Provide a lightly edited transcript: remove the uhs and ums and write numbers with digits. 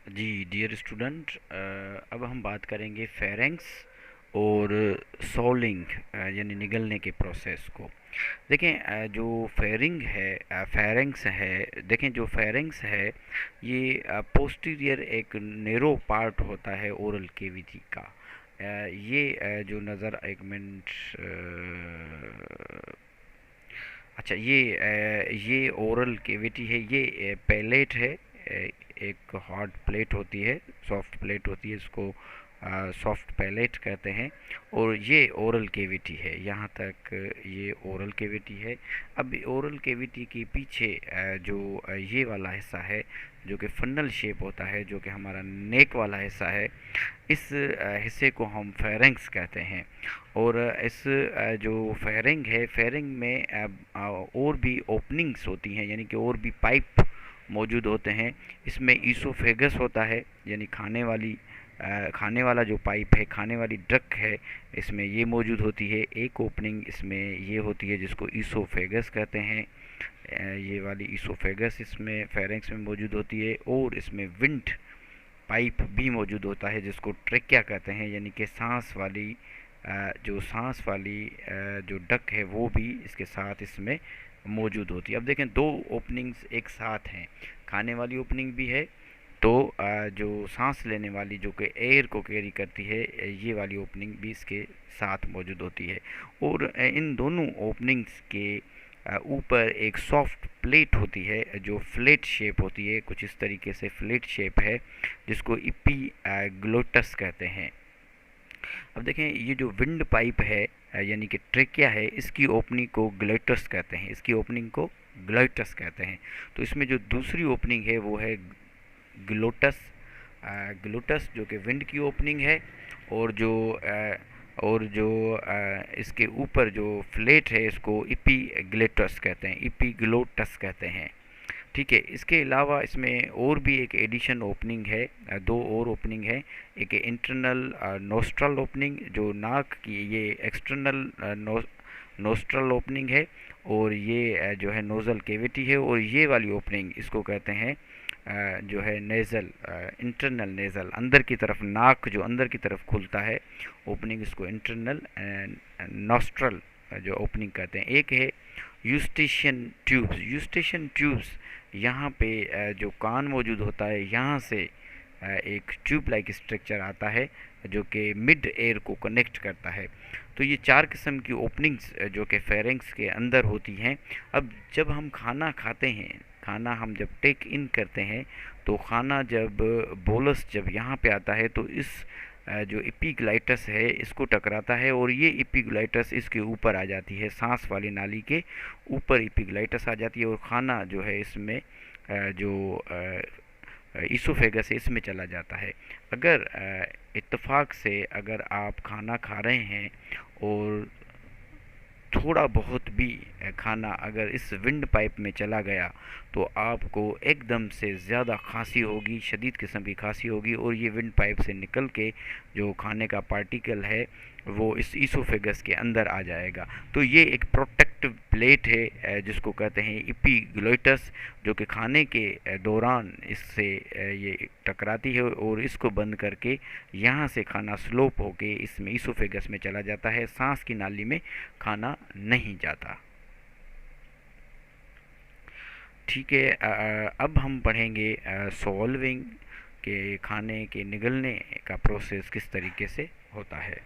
जी dear student, अब हम बात करेंगे फेरेंक्स और सोलिंग यानी निगलने के प्रोसेस को। देखें, जो फेरिंग है, फेरेंक्स है। देखें, जो फेरेंक्स है ये पोस्टीरियर एक नेरो पार्ट होता है ओरल केविटी का। ये जो नज़र एक मिनट, अच्छा, ये ओरल केविटी है, ये पैलेट है। एक हार्ड प्लेट होती है, सॉफ्ट प्लेट होती है, इसको सॉफ्ट पैलेट कहते हैं। और ये ओरल केविटी है, यहाँ तक ये ओरल केविटी है। अब ओरल केविटी के पीछे जो ये वाला हिस्सा है जो कि फनल शेप होता है, जो कि हमारा नेक वाला हिस्सा है, इस हिस्से को हम फेरेंक्स कहते हैं। और इस जो फेरिंग है, फेरिंग में और भी ओपनिंग्स होती हैं, यानी कि और भी पाइप मौजूद होते हैं। इसमें ईसोफेगस होता है, यानी खाने वाला जो पाइप है, खाने वाली डक है, इसमें ये मौजूद होती है। एक ओपनिंग इसमें ये होती है जिसको ईसोफेगस कहते हैं। ये वाली ईसोफेगस इसमें फेरेंक्स में मौजूद होती है। और इसमें विंड पाइप भी मौजूद होता है जिसको ट्रेकिया कहते हैं, यानी कि सांस वाली जो डक है वो भी इसके साथ इसमें मौजूद होती है। अब देखें, दो ओपनिंग्स एक साथ हैं, खाने वाली ओपनिंग भी है, तो जो सांस लेने वाली जो कि एयर को कैरी करती है, ये वाली ओपनिंग भी इसके साथ मौजूद होती है। और इन दोनों ओपनिंग्स के ऊपर एक सॉफ्ट प्लेट होती है जो फ्लैट शेप होती है, कुछ इस तरीके से फ्लैट शेप है, जिसको epiglotis कहते हैं। अब देखें, ये जो विंड पाइप है यानी कि ट्रेकिया है, इसकी ओपनिंग को ग्लोटस कहते हैं, इसकी ओपनिंग को ग्लोटस कहते हैं। तो इसमें जो दूसरी ओपनिंग है वो है ग्लोटस। ग्लोटस जो कि विंड की ओपनिंग है। और जो इसके ऊपर जो फ्लेट है इसको इपीग्लोटस कहते हैं, इपीग्लोटस कहते हैं। ठीक है, इसके अलावा इसमें और भी एक एडिशन ओपनिंग है, दो और ओपनिंग है। एक इंटरनल नोस्ट्रल ओपनिंग, जो नाक की ये एक्सटर्नल नोस्ट्रल ओपनिंग है। और ये जो है नोज़ल केविटी है। और ये वाली ओपनिंग इसको कहते हैं जो है नेज़ल, इंटरनल नेज़ल, अंदर की तरफ नाक जो अंदर की तरफ खुलता है, ओपनिंग इसको इंटरनल नॉस्ट्रल जो ओपनिंग कहते हैं। एक है यूस्टेशियन ट्यूब्स। यूस्टेशियन ट्यूब्स, यहाँ पे जो कान मौजूद होता है, यहाँ से एक ट्यूब लाइक स्ट्रक्चर आता है जो कि मिड एयर को कनेक्ट करता है। तो ये चार किस्म की ओपनिंग्स जो कि फेरेंक्स के अंदर होती हैं। अब जब हम खाना खाते हैं, खाना हम जब टेक इन करते हैं, तो खाना जब बोलस जब यहाँ पे आता है तो इस जो एपिग्लाइटस है इसको टकराता है, और ये एपिग्लाइटस इसके ऊपर आ जाती है, सांस वाली नाली के ऊपर एपिग्लाइटस आ जाती है। और खाना जो है इसमें जो ईसोफेगस है इसमें चला जाता है। अगर इत्तेफाक से अगर आप खाना खा रहे हैं और थोड़ा बहुत भी खाना अगर इस विंड पाइप में चला गया, तो आपको एकदम से ज़्यादा खांसी होगी, शदीद किस्म की खांसी होगी। और ये विंड पाइप से निकल के जो खाने का पार्टिकल है वो इस ईसोफेगस के अंदर आ जाएगा। तो ये एक प्रोटेक्टिव प्लेट है जिसको कहते हैं एपिग्लोटिस, जो कि खाने के दौरान इससे ये टकराती है और इसको बंद करके यहाँ से खाना स्लोप होके इसमें ईसोफेगस में चला जाता है, सांस की नाली में खाना नहीं जाता। ठीक है, अब हम पढ़ेंगे सॉल्विंग के खाने के निगलने का प्रोसेस किस तरीके से होता है।